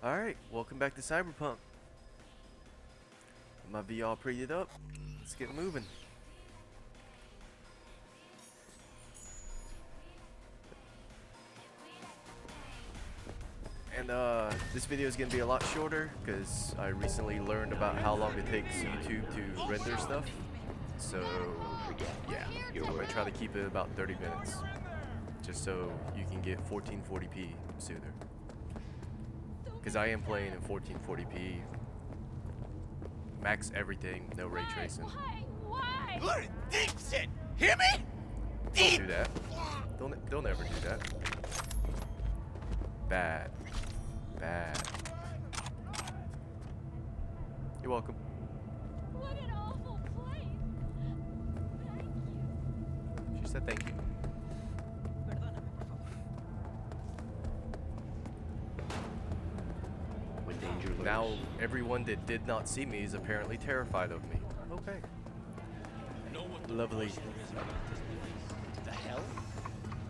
Alright, welcome back to Cyberpunk. My V all pre'd up. Let's get moving. And this video is gonna be a lot shorter because I recently learned about how long it takes YouTube to render stuff. So yeah, I'm gonna try to keep it about 30 minutes, just so you can get 1440p sooner. Because I am playing in 1440p, max everything, no ray tracing. Why? You're deep shit. Hear me? Don't do that. Don't ever do that. Bad. Bad. You're welcome. What an awful place. Thank you. She said thank you. Now everyone that did not see me is apparently terrified of me. Okay. Lovely. The hell?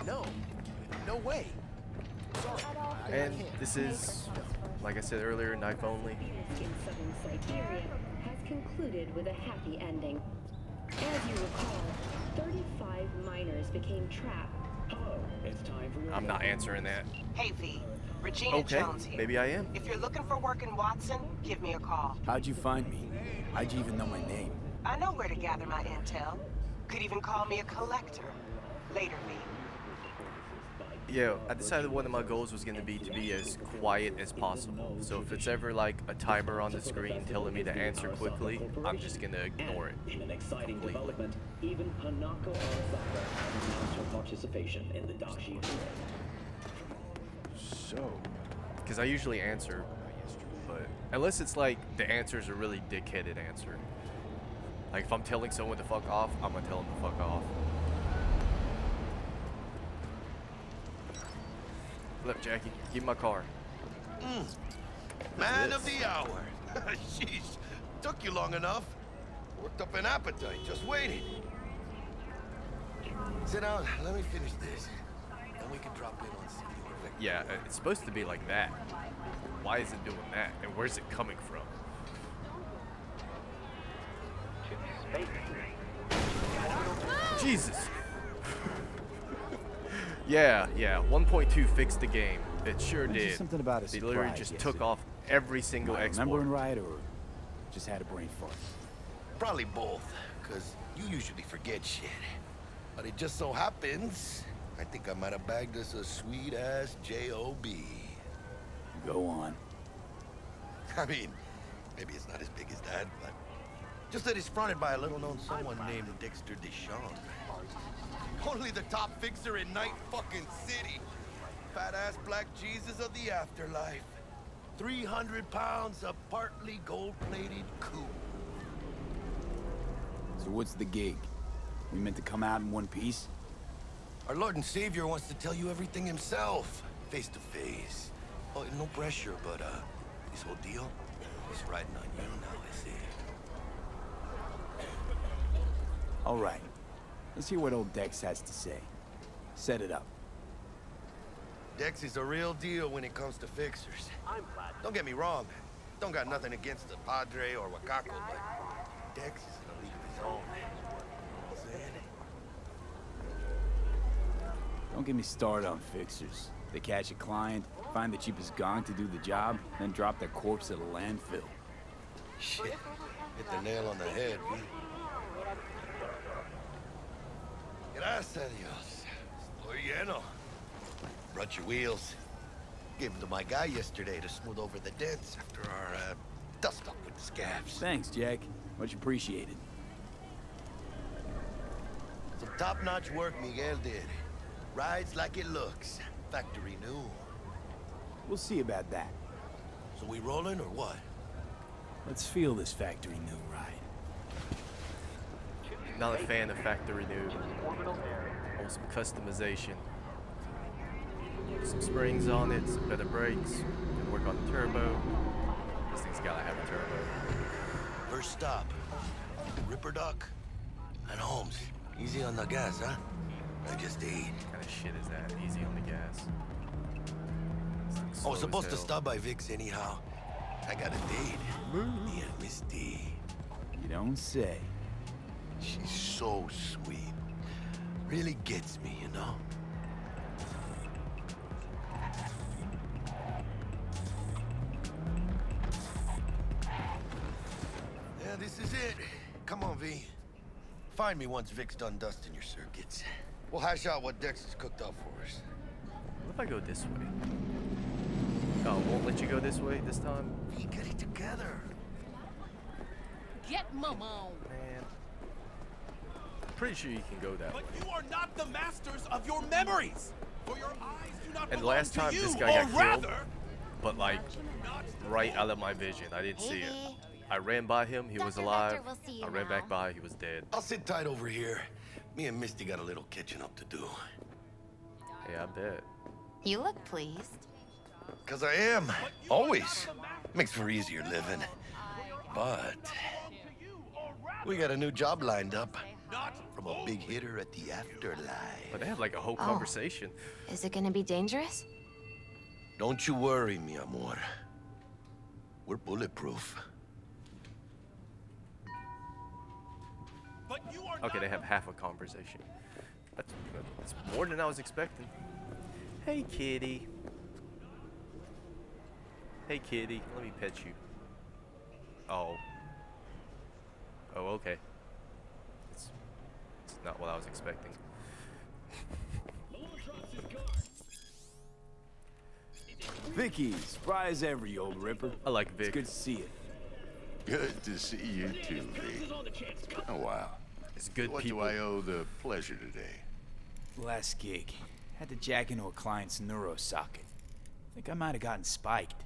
No. No way. Sorry. And this is, like I said earlier, knife only. In southern Siberia has concluded with a happy ending. As you recall, 35 miners became trapped. Hello, it's time for your I'm not answering that. Hey V, Regina Okay, Jones here. maybe I am. If you're looking for work in Watson, give me a call. How'd you find me? How'd you even know my name? I know where to gather my intel. Could even call me a collector. Later, V. Yeah, I decided one of my goals was going to be as quiet as possible. So if it's ever like a timer on the screen telling me to answer quickly, I'm just going to ignore it. In an exciting completely. development, even Hanako Arasaka has announced her participation in the Dashi Parade. So, Because I usually answer, but unless it's like the answer's a really dickheaded answer. Like if I'm telling someone to fuck off, I'm going to tell them to fuck off. Look, Jackie, give me my car. Man this? of the hour. Sheesh, took you long enough. Worked up an appetite, just waiting. Sit down, let me finish this. Then we can drop in on Senor Victor. Yeah, it's supposed to be like that. Why is it doing that? And where's it coming from? Jesus! Yeah, 1.2 fixed the game. It sure Mentioned did. something about a They literally surprise just took yesterday. off every single am I export. remembering right, or just had a brain fart? Probably both, because you usually forget shit. But it just so happens, I think I might have bagged us a sweet-ass J.O.B. Go on. I mean, maybe it's not as big as that, but just that it's fronted by a little-known someone named Dexter Deshawn. Only the top fixer in Night fucking City. Fat-ass black Jesus of the afterlife. 300 pounds of partly gold-plated coupe. So what's the gig? We meant to come out in one piece? Our Lord and Savior wants to tell you everything himself, face to face. Oh, no pressure, but this whole deal is riding on you now, I see. All right. Let's hear what old Dex has to say. Set it up. Dex is a real deal when it comes to fixers. Don't get me wrong. Don't got nothing against the Padre or Wakako, but Dex is in a league of his own. You know what I'm saying? Don't get me started on fixers. They catch a client, find the cheapest gong to do the job, then drop their corpse at a landfill. Shit. Hit the nail on the head, V. Gracias a Dios. Estoy lleno. Brought your wheels. Gave them to my guy yesterday to smooth over the dents after our dust up with the scabs. Thanks, Jack. Much appreciated. Some top-notch work Miguel did. Rides like it looks. Factory new. We'll see about that. So we rolling or what? Let's feel this factory new ride. Not a fan of factory new. I want some customization. Some springs on it, some better brakes. Can work on the turbo. This thing's gotta have a turbo. First stop. Ripper Duck. And Holmes. Easy on the gas, huh? I just ate. What kind of shit is that? Easy on the gas. This thing's I slow was as supposed to hell. stop by Vic's anyhow. I got a date. Me and Misty. You don't say. She's so sweet. Really gets me, you know? Yeah, this is it. Come on, V. Find me once Vic's done dusting your circuits. We'll hash out what Dex has cooked up for us. What if I go this way? Oh, it won't let you go this way this time? V, get it together. Get mum on. Man. Pretty sure you can go that way. But you are not the masters of your memories. For your eyes do not And belong last to time you, this guy or got rather, killed, but like right out of my vision. I didn't see it. I ran by him, he was Dr. alive. Vector will see you I ran now. back by, he was dead. I'll sit tight over here. Me and Misty got a little catching up to do. Yeah, I bet. You look pleased. Cause I am. Always. Makes for easier living. But we got a new job lined up from a big hitter at the afterlife. But they have like a whole Oh. conversation. Is it gonna be dangerous? Don't you worry, mi amor. We're bulletproof. but you are Okay, not they have half a conversation. That's more than I was expecting. Hey, kitty. Hey, kitty. Let me pet you. Oh. Oh, okay. It's not what I was expecting. Vicky, spry as ever, you old ripper. I like It's Vic. good to see you. Good to see you too, V. Oh, wow. It's good What people. do I owe the pleasure today? Last gig. Had to jack into a client's neuro socket. Think I might have gotten spiked.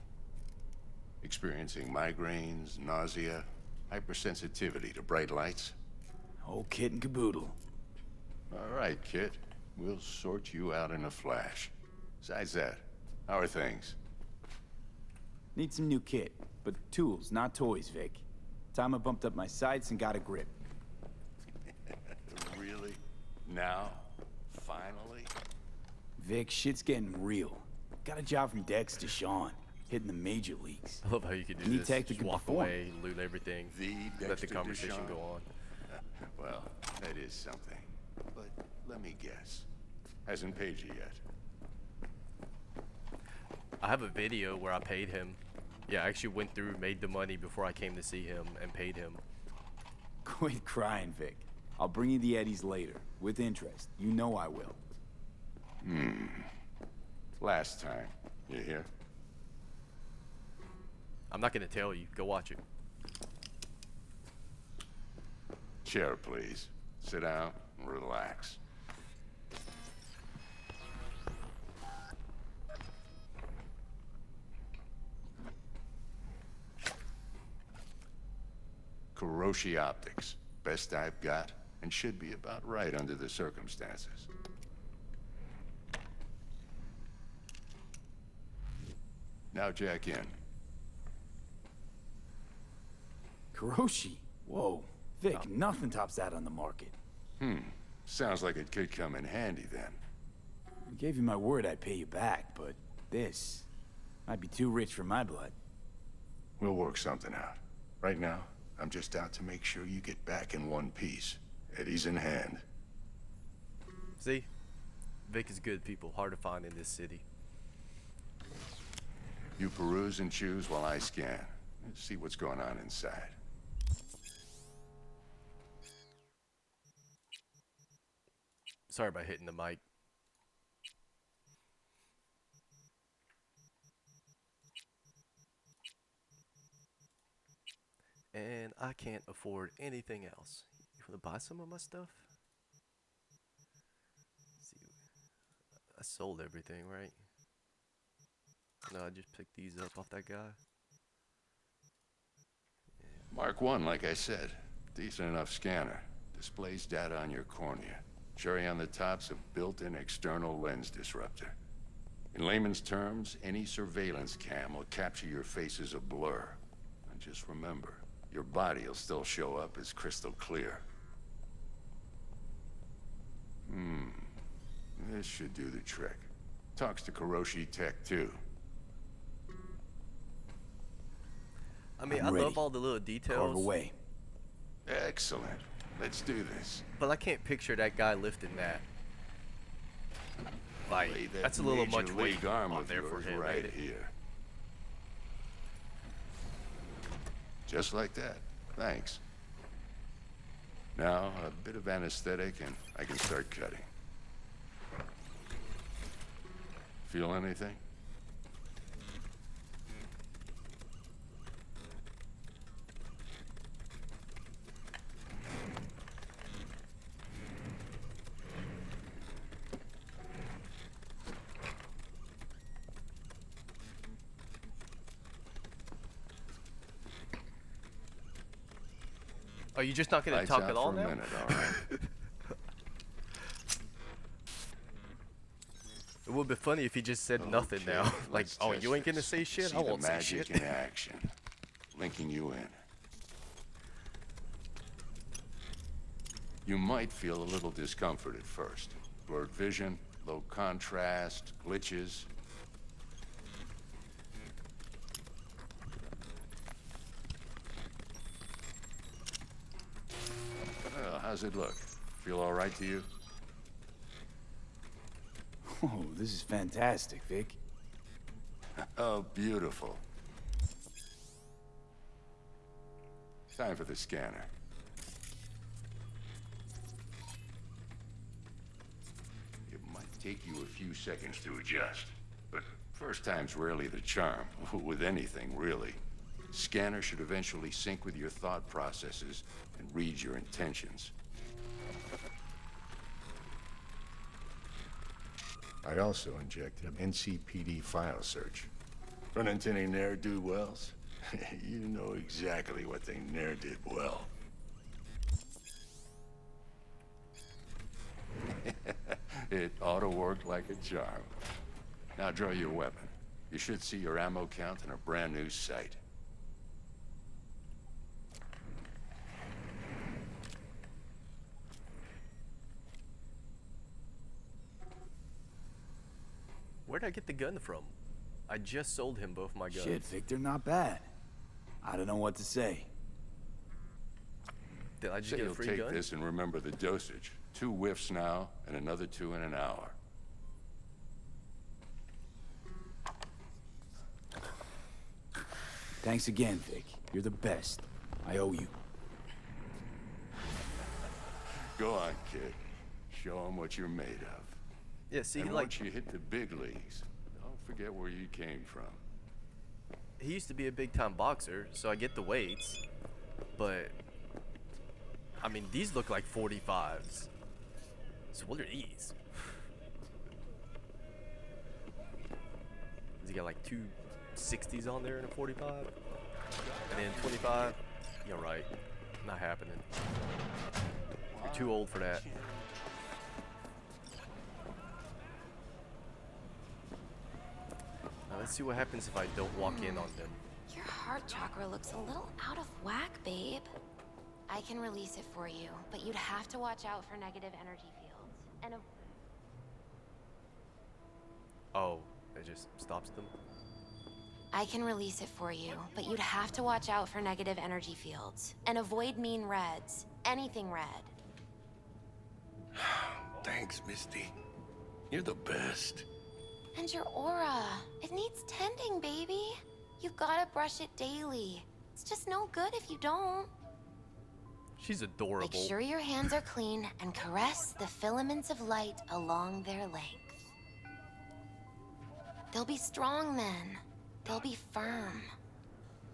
Experiencing migraines, nausea, hypersensitivity to bright lights? Whole kit and caboodle. All right, kid. We'll sort you out in a flash. Besides that, how are things? Need some new kit, but tools, not toys, Vic. Time I bumped up my sights and got a grip. Really? Now? Finally? Vic, shit's getting real. Got a job from Dex to Sean, hitting the major leagues. I love how you can do Need this. tech Just to walk perform. away, loot everything, The let the Dexter conversation Deshawn? go on. Well, that is something. But let me guess. Hasn't paid you yet. I have a video where I paid him. Yeah, I actually went through, made the money before I came to see him, and paid him. Quit crying, Vic. I'll bring you the eddies later, with interest. You know I will. Last time. You hear? I'm not gonna tell you. Go watch it. Chair, please. Sit down and relax. Kuroshi Optics. Best I've got, and should be about right under the circumstances. Now jack in. Kuroshi? Whoa. Vic, nothing tops that on the market. Sounds like it could come in handy then. I gave you my word I'd pay you back, but this might be too rich for my blood. We'll work something out. Right now, I'm just out to make sure you get back in one piece. Eddie's in hand. See? Vic is good people, hard to find in this city. You peruse and choose while I scan. Let's see what's going on inside. Sorry about hitting the mic. And I can't afford anything else. You wanna buy some of my stuff? Let's see, I sold everything, right? No, I just picked these up off that guy. Mark 1, like I said. Decent enough scanner. Displays data on your cornea. Cherry on the top's a built-in external lens disruptor. In layman's terms, any surveillance cam will capture your face as a blur. And just remember, your body will still show up as crystal clear. This should do the trick. Talks to Kuroshi Tech, too. I mean, I'm I ready. love all the little Carve details, away. Excellent. Let's do this. but I can't picture that guy lifting that. Like, Lay that that's a little major much weight league arm on of there for yours him, right ain't it? here. Just like that. Thanks. Now, a bit of anesthetic and I can start cutting. Feel anything? Are you just not gonna Lights talk out at all for a now? minute, all right? It would be funny if he just said nothing Okay, now. Like, let's oh, test you ain't gonna this. say shit? See I the won't say magic shit. in action. Linking you in. You might feel a little discomfort at first. Blurred vision, low contrast, glitches. Well, how's it look? Feel all right to you? Oh, this is fantastic, Vic. Oh, beautiful. Time for the scanner. It might take you a few seconds to adjust, but first time's rarely the charm, with anything, really. Scanner should eventually sync with your thought processes and read your intentions. I also injected an NCPD file search. Run into any ne'er-do-wells? You know exactly what they ne'er did well. It ought to work like a charm. Now draw your weapon. You should see your ammo count in a brand new sight. Where'd I get the gun from? I just sold him both my guns. Shit, Victor, not bad. I don't know what to say. Did I just Say get a you'll free take gun? this and remember the dosage. 2 whiffs now, and another 2 in an hour. Thanks again, Vic. You're the best. I owe you. Go on, kid. Show them what you're made of. Yeah, see, And like, once you hit the big leagues, don't forget where you came from. he used to be a big-time boxer, so I get the weights, but I mean, these look like 45s. So what are these? Does he got like 2 60s on there in a 45? And then 25? You're right. Not happening. You're too old for that. Now let's see what happens if I don't walk in on them. Your heart chakra looks a little out of whack, babe. I can release it for you, but you'd have to watch out for negative energy fields. And Oh, it just stops them? I can release it for you, but you'd have to watch out for negative energy fields. And avoid mean reds. Anything red. Thanks, Misty. You're the best. And your aura. It needs tending, baby. You've gotta brush it daily. It's just no good if you don't. She's adorable. Make sure your hands are clean and caress the filaments of light along their length. They'll be strong then. They'll be firm.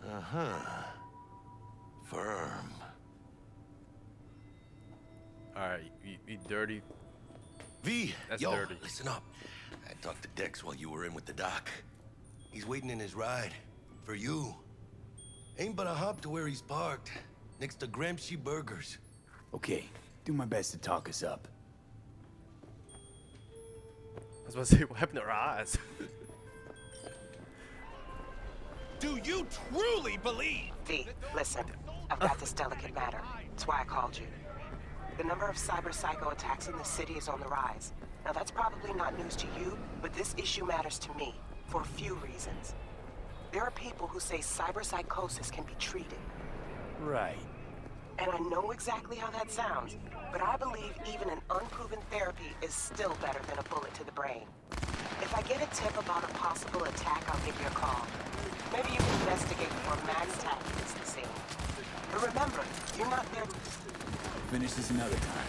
Uh-huh. Firm. Alright, you dirty. V, That's yo, dirty. listen up. I talked to Dex while you were in with the doc. He's waiting in his ride. For you. Ain't but a hop to where he's parked. Next to Gramsci Burgers. Okay, do my best to talk us up. I was about to say, what happened to her eyes? Do you truly believe? V, listen. I've got this delicate matter. That's why I called you. The number of cyber-psycho attacks in the city is on the rise. Now, that's probably not news to you, but this issue matters to me for a few reasons. There are people who say cyberpsychosis can be treated. Right. And I know exactly how that sounds, but I believe even an unproven therapy is still better than a bullet to the brain. If I get a tip about a possible attack, I'll give you a call. Maybe you can investigate before Max Tack hits the scene. But remember, you're not there to... Finish this another time.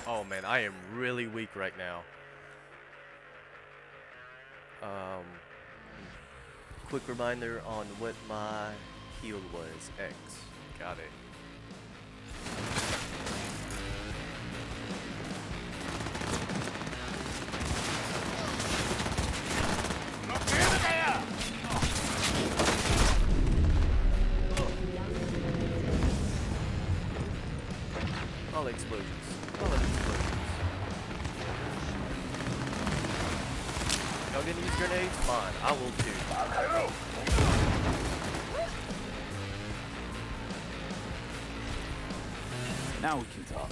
Oh man, I am really weak right now. Quick reminder on what my heal was. X. Got it. All explosions. All of explosions. Y'all gonna use grenades? Fine, I will too. Now we can talk.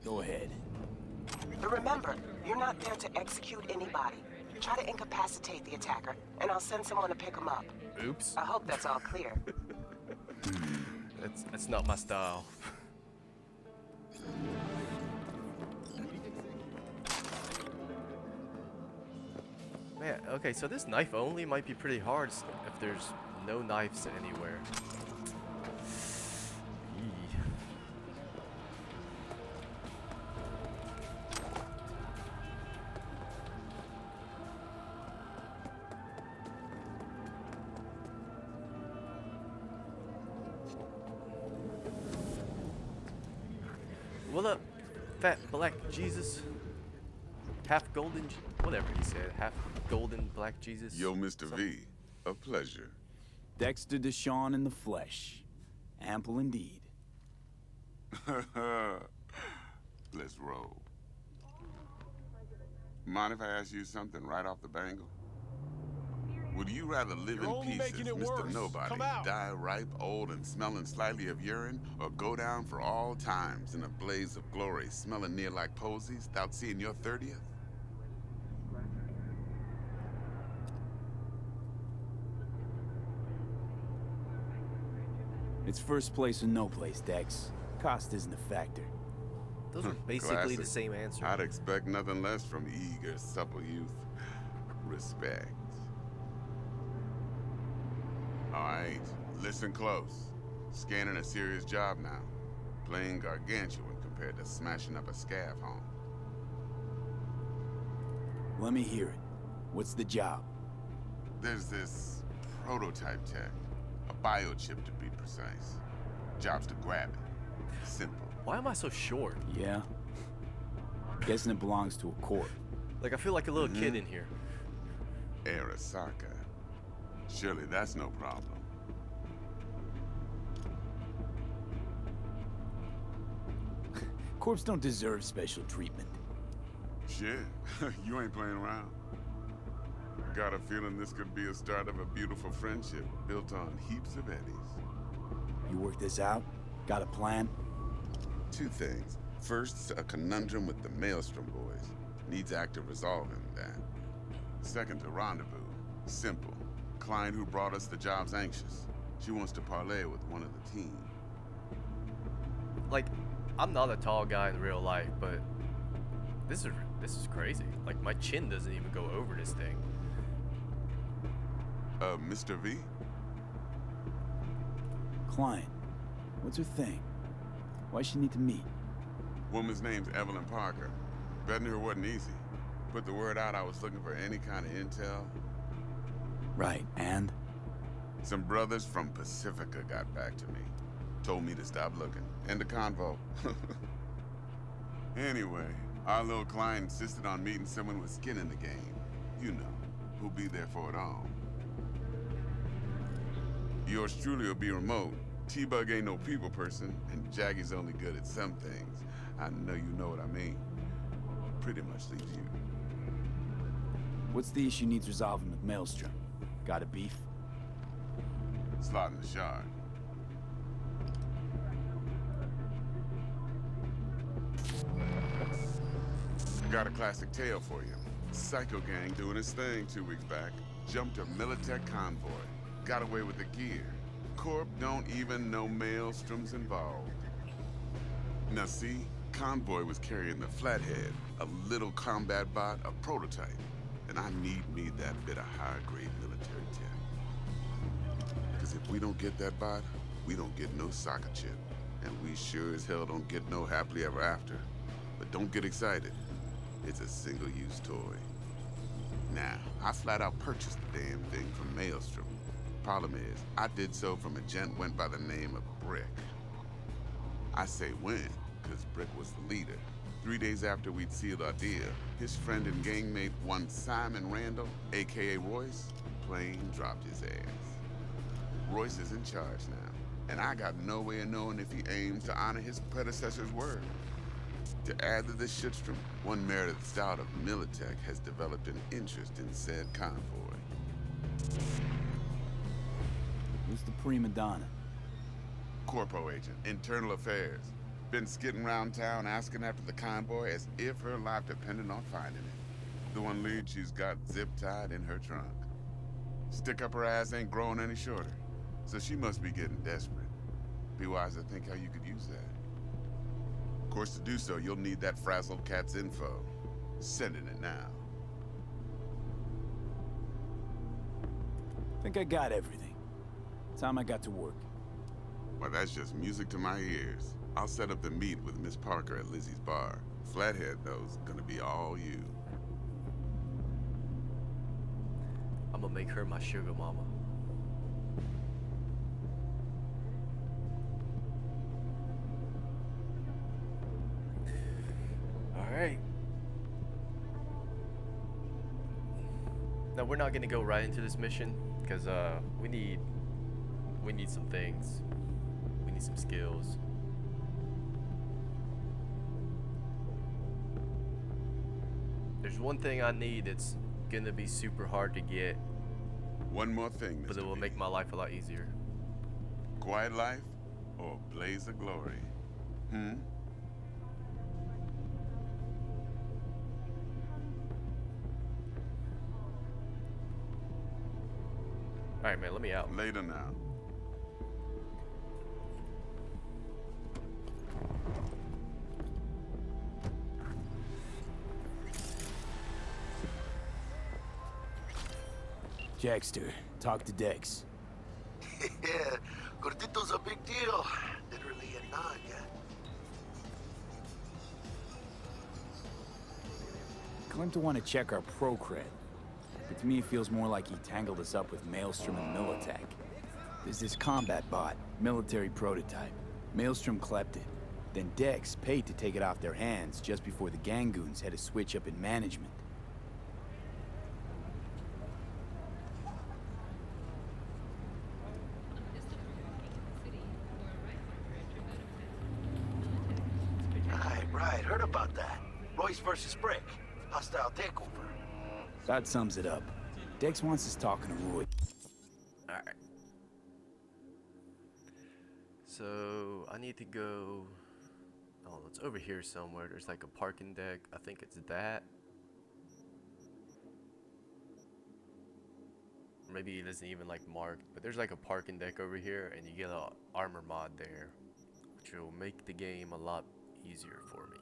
Go ahead. But remember, you're not there to execute anybody. Try to incapacitate the attacker, and I'll send someone to pick him up. Oops. I hope that's all clear. That's not my style. Man, okay, so this knife only might be pretty hard if there's no knives anywhere. Eee. What up, fat black Jesus? Half golden, whatever he said. Half golden black Jesus. Yo, Mr. Something. V, a pleasure. Dexter Deshawn in the flesh. Ample indeed. Let's roll. Mind if I ask you something right off the bangle? Would you rather live You're in only pieces, making it Mr. worse. Nobody, Come out. die ripe, old, and smelling slightly of urine, or go down for all times in a blaze of glory, smelling near like posies, without seeing your 30th? It's first place or no place, Dex. Cost isn't a factor. Those are basically the Classic. same answer. I'd expect nothing less from eager, supple youth. Respect. All right, listen close. Scanning a serious job now. Playing gargantuan compared to smashing up a scav home. Let me hear it. What's the job? There's this prototype tech. A biochip to be precise. Job's to grab it. Simple. Why am I so short? Yeah? Guessing it belongs to a corp. Like I feel like a little kid in here. Arasaka. Surely that's no problem. Corps don't deserve special treatment. Shit, you ain't playing around. Got a feeling this could be a start of a beautiful friendship built on heaps of eddies. You work this out? Got a plan? Two things. First, a conundrum with the Maelstrom boys. Needs active resolving that. Second, a rendezvous. Simple. Client who brought us the job's anxious. She wants to parlay with one of the team. Like, I'm not a tall guy in real life, but this is crazy. Like my chin doesn't even go over this thing. Mr. V? Client. What's her thing? Why she need to meet? Woman's name's Evelyn Parker. Betting her wasn't easy. Put the word out I was looking for any kind of intel. Right, and? Some brothers from Pacifica got back to me. Told me to stop looking. End the convo. Anyway, our little client insisted on meeting someone with skin in the game. You know, who'll be there for it all. Yours truly will be remote. T-Bug ain't no people person, and Jaggy's only good at some things. I know you know what I mean. Pretty much leaves you. What's the issue needs resolving with Maelstrom? Got a beef? Slot in the shard. Got a classic tale for you. Psycho gang doing his thing 2 weeks back. Jumped a Militech convoy. Got away with the gear. Corp don't even know Maelstrom's involved. Now see, convoy was carrying the Flathead, a little combat bot, a prototype. And I need me that bit of high-grade military tech. Because if we don't get that bot, we don't get no soccer chip. And we sure as hell don't get no happily ever after. But don't get excited. It's a single-use toy. Now, I flat out purchased the damn thing from Maelstrom. Problem is, I did so from a gent went by the name of Brick. I say when, because Brick was the leader. 3 days after we'd sealed our deal, his friend and gangmate, one Simon Randall, aka Royce, plain dropped his ass. Royce is in charge now, and I got no way of knowing if he aims to honor his predecessor's word. To add to this shitstorm, one Meredith Stout of Militech has developed an interest in said convoy. Who's the prima donna? Corpo agent, internal affairs. Been skidding around town asking after the convoy as if her life depended on finding it. The one lead she's got zip-tied in her trunk. Stick up her ass ain't growing any shorter, so she must be getting desperate. Be wise to think how you could use that. Of course, to do so, you'll need that frazzled cat's info. Sending it now. Think I got everything. Time I got to work. Well, that's just music to my ears. I'll set up the meet with Miss Parker at Lizzie's bar. Flathead, though's gonna be all you. I'm gonna make her my sugar mama. Alright. Now we're not gonna go right into this mission because we need some things. We need some skills. There's one thing I need that's gonna be super hard to get. One more thing, But Mr. it will B. make my life a lot easier. Quiet life or blaze of glory? Alright, man, let me out. Later now. Jackster, talk to Dex. Yeah, Gordito's a big deal. Literally a naga. Claimed to want to check our pro cred. But to me, it feels more like he tangled us up with Maelstrom and Militech. There's this combat bot, military prototype. Maelstrom clept it. Then Dex paid to take it off their hands just before the Gangoons had a switch up in management. Right, heard about that. Royce versus Brick. Hostile takeover. That sums it up. Dex wants us talking to Roy. Alright. So, I need to go... Oh, it's over here somewhere. There's like a parking deck. I think it's that. Or maybe it isn't even like marked. But there's like a parking deck over here. And you get an armor mod there. Which will make the game a lot easier for me.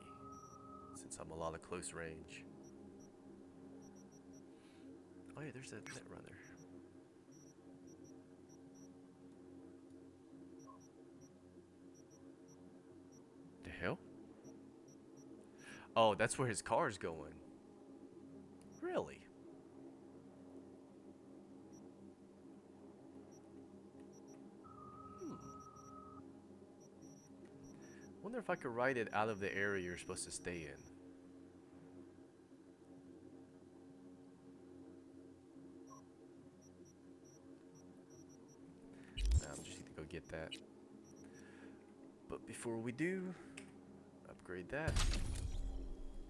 Since I'm a lot of close range. Oh yeah, there's that Netrunner. The hell? Oh, that's where his car's going. Really? Wonder if I could ride it out of the area you're supposed to stay in. I just need to go get that. But before we do, upgrade that.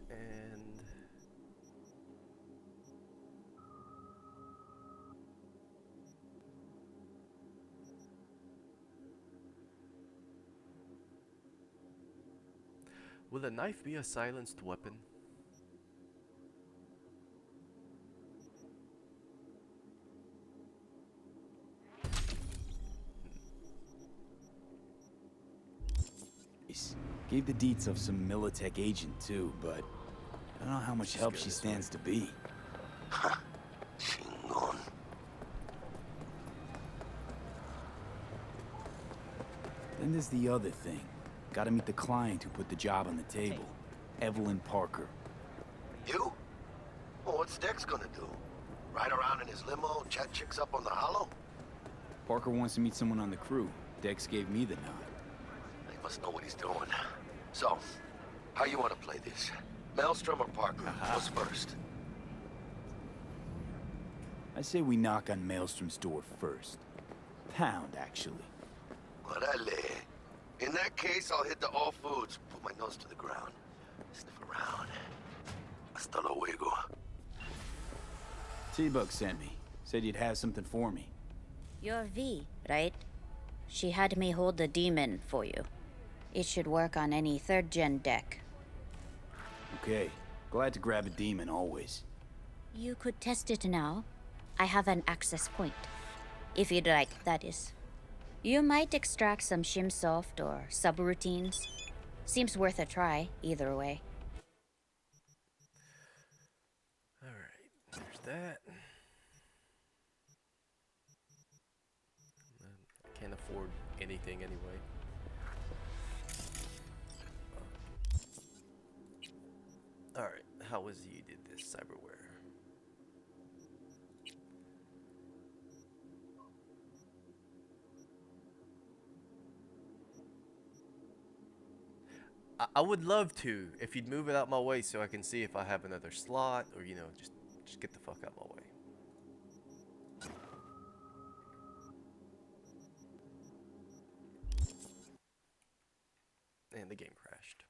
And... will a knife be a silenced weapon? Gave the deets of some Militech agent too, but I don't know how much help she stands to be. Chingon. Then there's the other thing. Gotta meet the client who put the job on the table. Evelyn Parker. You? Well, what's Dex gonna do? Ride around in his limo, chat chicks up on the hollow? Parker wants to meet someone on the crew. Dex gave me the nod. He must know what he's doing. So, how you want to play this? Maelstrom or Parker? What's first? I say we knock on Maelstrom's door first. Pound, actually. Orale. In that case, I'll hit the All Foods, put my nose to the ground, sniff around. Hasta luego. T-Bug sent me. Said you'd have something for me. You're V, right? She had me hold the demon for you. It should work on any 3rd-gen deck. Okay. Glad to grab a demon, always. You could test it now. I have an access point. If you'd like, that is. You might extract some shimsoft or subroutines. Seems worth a try, either way. Alright, there's that. I can't afford anything anyway. Alright, how was you did this cyberware? I would love to, if you'd move it out my way so I can see if I have another slot, or, you know, just get the fuck out my way. And the game crashed.